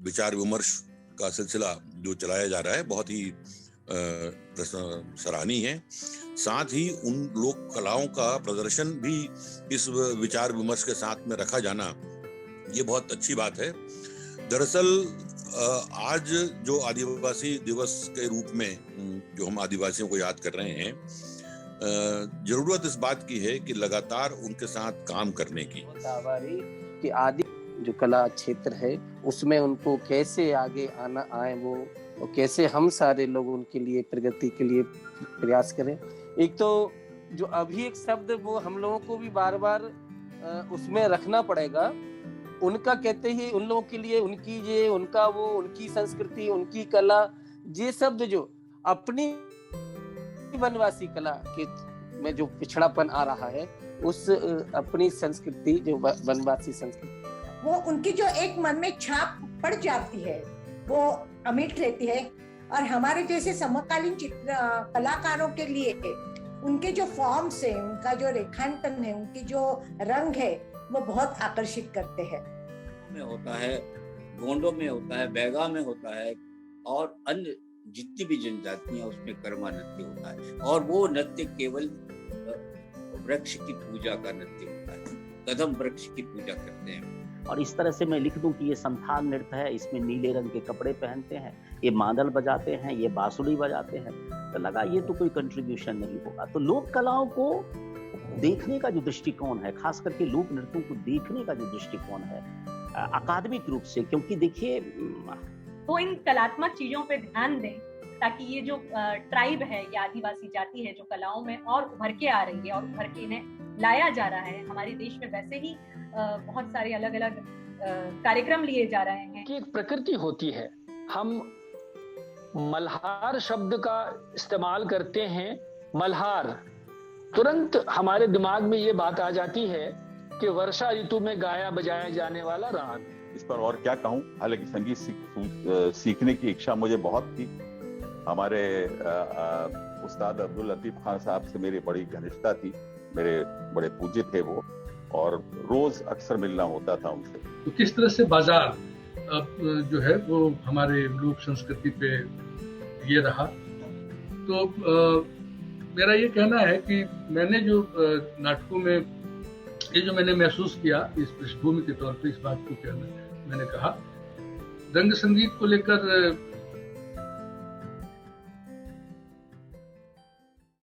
विचार विमर्श का सिलसिला जो चलाया जा रहा है बहुत ही सराहनीय है। साथ ही उन लोक कलाओं का प्रदर्शन भी इस विचार विमर्श के साथ में रखा जाना ये बहुत अच्छी बात है। दरअसल आज जो आदिवासी दिवस के रूप में जो हम आदिवासियों को याद कर रहे हैं, जरूरत इस बात की है कि लगातार उनके साथ काम करने की। कि आदि जो कला क्षेत्र है उसमें उनको कैसे आगे आना आए वो, और कैसे हम सारे लोग उनके लिए प्रगति के लिए प्रयास करें। एक तो जो अभी एक शब्द वो हम लोगों को भी बार बार उसमें रखना पड़ेगा, उनका कहते ही उन लोगों के लिए उनकी ये उनका वो उनकी संस्कृति उनकी कला, ये शब्द जो अपनी वनवासी कला के में जो पिछड़ापन आ रहा है उस अपनी संस्कृति जो वनवासी संस्कृति वो उनकी जो एक मन में छाप पड़ जाती है वो अमिट रहती है। और हमारे जैसे समकालीन कलाकारों के लिए उनके जो फॉर्म्स है, उनका जो रेखांकन है, उनकी जो रंग है वो बहुत आकर्षित करते हैं। में होता है, गोंडों में होता है, बैगा में होता है और अन्य जितनी भी जनजातियां उसमें कर्मा नृत्य होता है। और वो नृत्य केवल वृक्ष की पूजा का नृत्य होता है, कदम वृक्ष की पूजा करते हैं। और इस तरह से मैं लिख दूं कि ये संथाल नृत्य है, इसमें नीले रंग के कपड़े पहनते हैं, ये मादल बजाते हैं, ये बांसुरी बजाते हैं, तो लगा ये तो कोई कंट्रीब्यूशन नहीं होगा। तो लोक कलाओं को देखने का जो दृष्टिकोण है, खास करके लोक नृत्यों को देखने का जो दृष्टिकोण है अकादमिक रूप से, क्योंकि देखिए वो इन कलात्मक चीजों पे ध्यान दें ताकि ये जो ट्राइब है या आदिवासी जाति है जो कलाओं में और उभर के आ रही है और उभर के इन्हें लाया जा रहा है। हमारे देश में वैसे ही बहुत सारे अलग अलग कार्यक्रम लिए जा रहे हैं कि एक प्रकृति होती है, हम मल्हार शब्द का इस्तेमाल करते हैं, मल्हार, तुरंत हमारे दिमाग में ये बात आ जाती है कि वर्षा ऋतु में गाया बजाया जाने वाला राग। इस पर और क्या कहूं, हालांकि संगीत सीखने की इच्छा मुझे बहुत थी। हमारे उस्ताद अब्दुल लतीफ खान साहब से मेरी बड़ी घनिष्ठता थी, मेरे बड़े पूज्य थे वो, और रोज अक्सर मिलना होता था उनसे। तो किस तरह से बाजार जो है वो हमारे लोक संस्कृति पे ये रहा, तो मेरा ये कहना है कि मैंने जो नाटकों में ये जो मैंने महसूस किया, इस पृष्ठभूमि के तौर पे इस बात को कहना मैंने कहा, रंग संगीत को लेकर